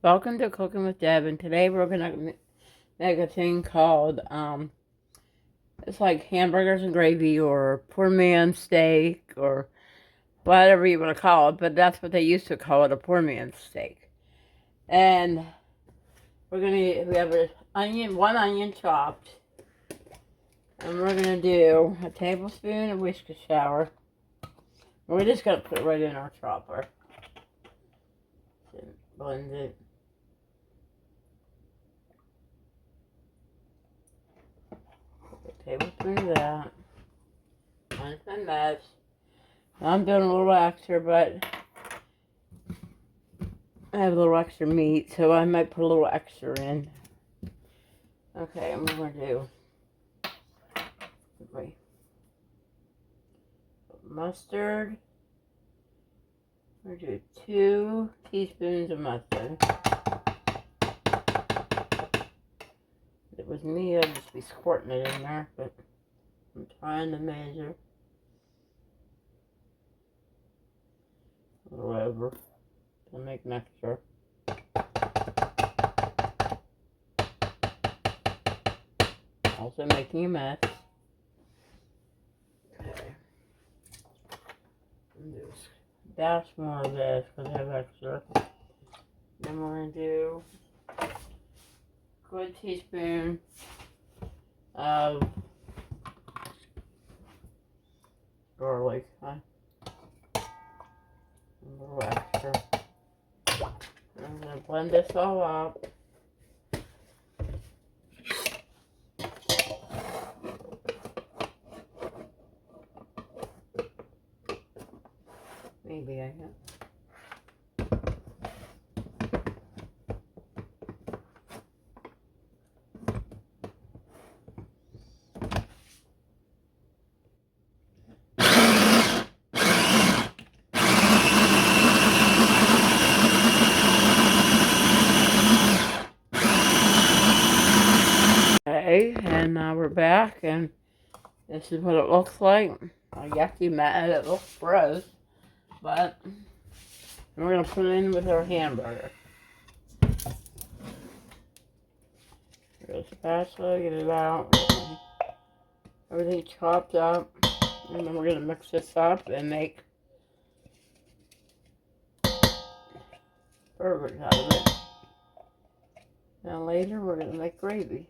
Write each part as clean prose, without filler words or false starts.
Welcome to Cooking with Deb, and today we're gonna make a thing called it's like hamburgers and gravy or poor man's steak or whatever you want to call it, but that's what they used to call it, a poor man's steak. And we have one onion chopped, and we're gonna do a tablespoon of Worcestershire. We're just gonna put it right in our chopper. Blend it. Tablespoon of that. Minus my mess. I'm doing a little extra, but I have a little extra meat, so I might put a little extra in. Okay, and we're going to do mustard. We're going to do 2 teaspoons of mustard. If it was me, I'd just be squirting it in there, but I'm trying to measure. A little over to make an extra. Also making a mess. Okay. Just dash more of this because I have extra. Then we're going to do a good teaspoon of garlic. A little extra. I'm going to blend this all up. Maybe I have. Okay, and now we're back, and this is what it looks like. I guess you mad, it looks gross, but we're going to put it in with our hamburger. Get a spatula, get it out, everything chopped up, and then we're going to mix this up and make burgers out of it. Now later we're going to make gravy.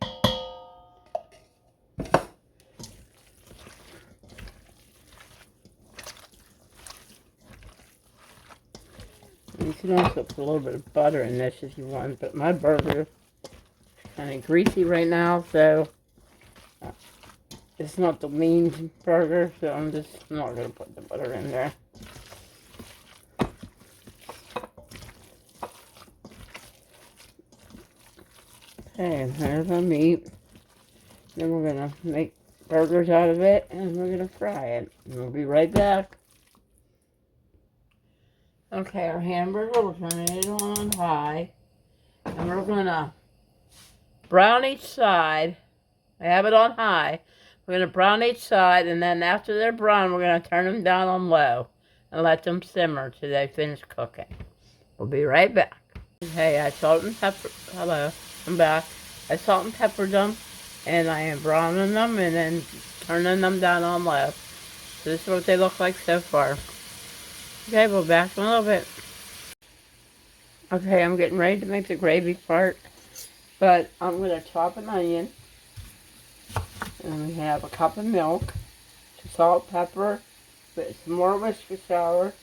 You can also put a little bit of butter in this if you want, but my burger is kind of greasy right now, so it's not the lean burger, so I'm just not going to put the butter in there. Okay, and there's our meat. Then we're going to make burgers out of it, and we're going to fry it. And we'll be right back. Okay, our hamburger, we're turning it on high, and we're going to brown each side. I have it on high. We're going to brown each side, and then after they're brown, we're going to turn them down on low and let them simmer till they finish cooking. We'll be right back. Okay, I salt and pepper. Hello, I'm back. I salt and peppered them, and I am browning them and then turning them down on low. So this is what they look like so far. Okay, we'll back in a little bit. Okay, I'm getting ready to make the gravy part, but I'm going to chop an onion, and we have a cup of milk, salt, pepper, with some more Worcestershire,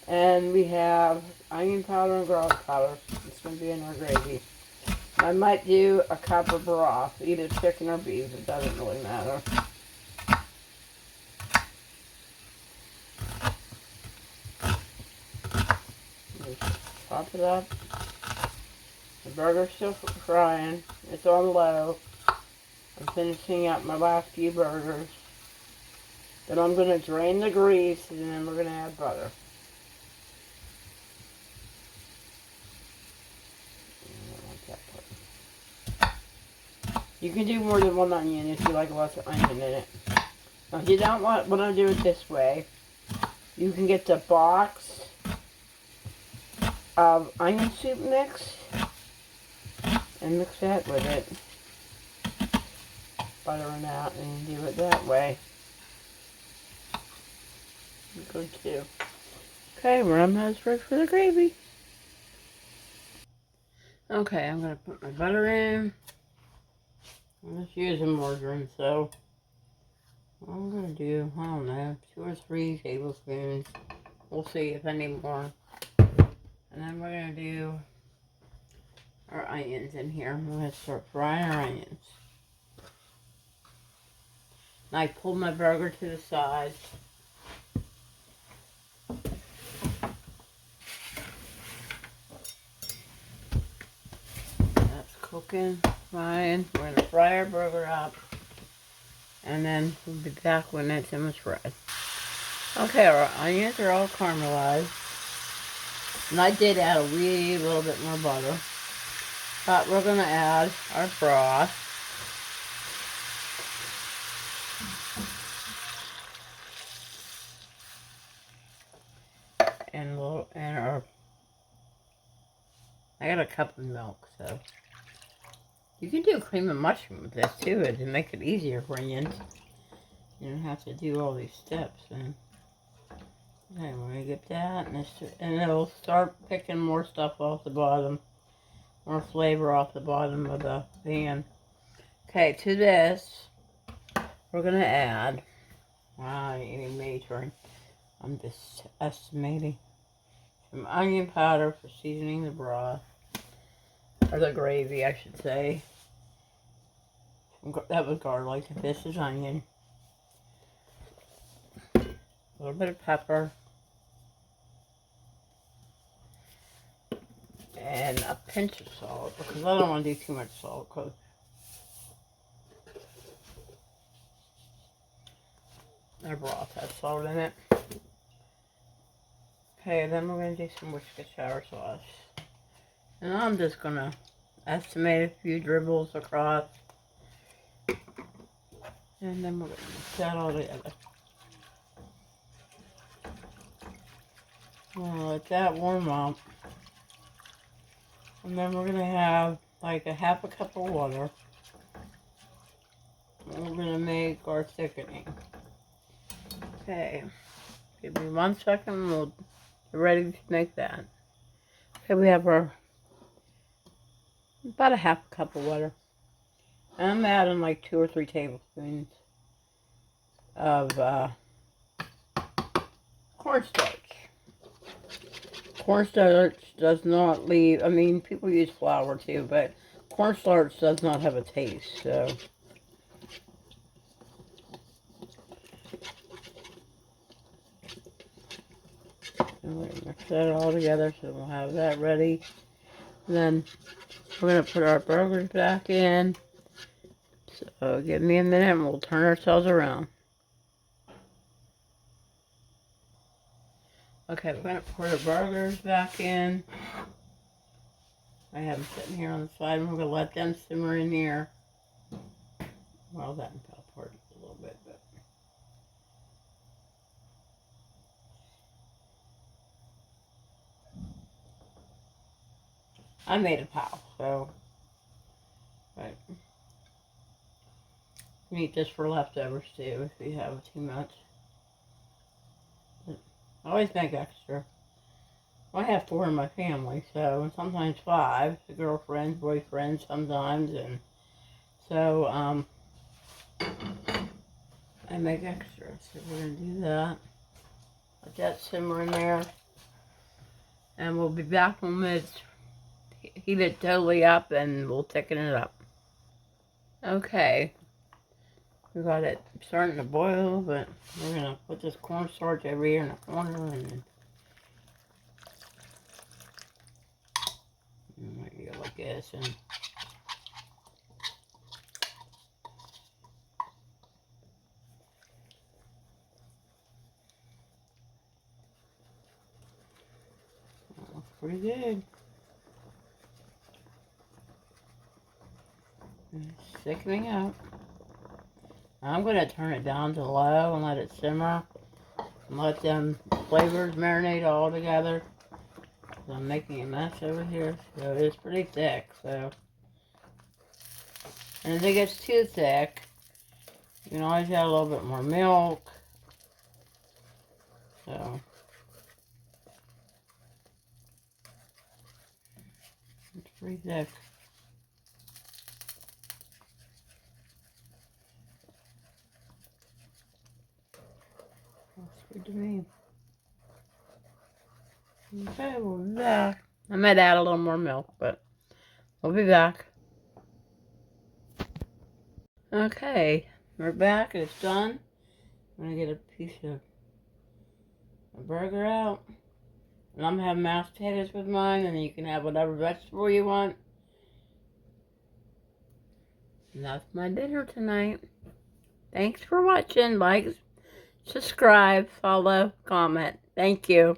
and we have onion powder and garlic powder. It's going to be in our gravy. I might do a cup of broth, either chicken or beef, it doesn't really matter. Chop it up. The burger's still frying. It's on low. I'm finishing up my last few burgers. Then I'm going to drain the grease, and then we're going to add butter. You can do more than one onion if you like lots of onion in it. Now, if you don't want to do it this way, you can get the box of onion soup mix and mix that with it. Butter it out and do it that way. Good too. Okay, rum has ready for the gravy. Okay, I'm gonna put my butter in. I'm just using margarine, so I'm gonna do, I don't know, 2 or 3 tablespoons. We'll see if I need more. And then we're gonna do our onions in here. I'm gonna start frying our onions. And I pulled my burger to the side. That's cooking fine. We're gonna fry our burger up. And then we'll be back when it's almost fried. Okay, our onions are all caramelized. And I did add a wee little bit more butter. But we're going to add our broth. And our, I got a cup of milk, so. You can do cream and mushroom with this too, to make it easier for you. You don't have to do all these steps. And okay, we're going to get that, and it'll start picking more stuff off the bottom. More flavor off the bottom of the pan. Okay, to this, we're going to add, wow, I ain't even measuring. I'm just estimating. Some onion powder for seasoning the broth. Or the gravy, I should say. That was garlic. This is onion. A little bit of pepper. And a pinch of salt. Because I don't want to do too much salt. Cause our broth has salt in it. Okay, then we're going to do some Worcestershire sauce. And I'm just going to estimate a few dribbles across. And then we're going to mix that all together. I'm going to let that warm up. And then we're going to have like a half a cup of water. And we're going to make our thickening. Okay. Give me 1 second, we'll be ready to make that. Okay, we have our about a half a cup of water. And I'm adding like 2 or 3 tablespoons of cornstarch. Cornstarch does not leave, I mean, people use flour too, but cornstarch does not have a taste, so. And we're going to mix that all together, so we'll have that ready. And then we're going to put our burgers back in. So give me a minute and we'll turn ourselves around. Okay, we're going to put our burgers back in. I have them sitting here on the side, and we're going to let them simmer in here. Well, that fell apart a little bit, but. I made a pile, so. But. You can eat this for leftovers too, if you have too much. But I always make extra. I have 4 in my family, so sometimes 5. The girlfriends, boyfriends, sometimes, and so I make extra. So we're gonna do that. Let that simmer in there, and we'll be back when it's heat it totally up, and we'll thicken it up. Okay, we got it starting to boil, but we're gonna put this cornstarch over here in the corner, and then. Might go like this, and that looks pretty good. It's thickening up. I'm going to turn it down to low and let it simmer and let them flavors marinate all together. I'm making a mess over here. So it is pretty thick, so. And if it gets too thick, you can always add a little bit more milk. So. It's pretty thick. Looks good to me. Okay, we'll be back. I might add a little more milk, but we'll be back. Okay, we're back. It's done. I'm gonna get a piece of a burger out. And I'm gonna have mashed potatoes with mine, and you can have whatever vegetable you want. And that's my dinner tonight. Thanks for watching. Like, subscribe, follow, comment. Thank you.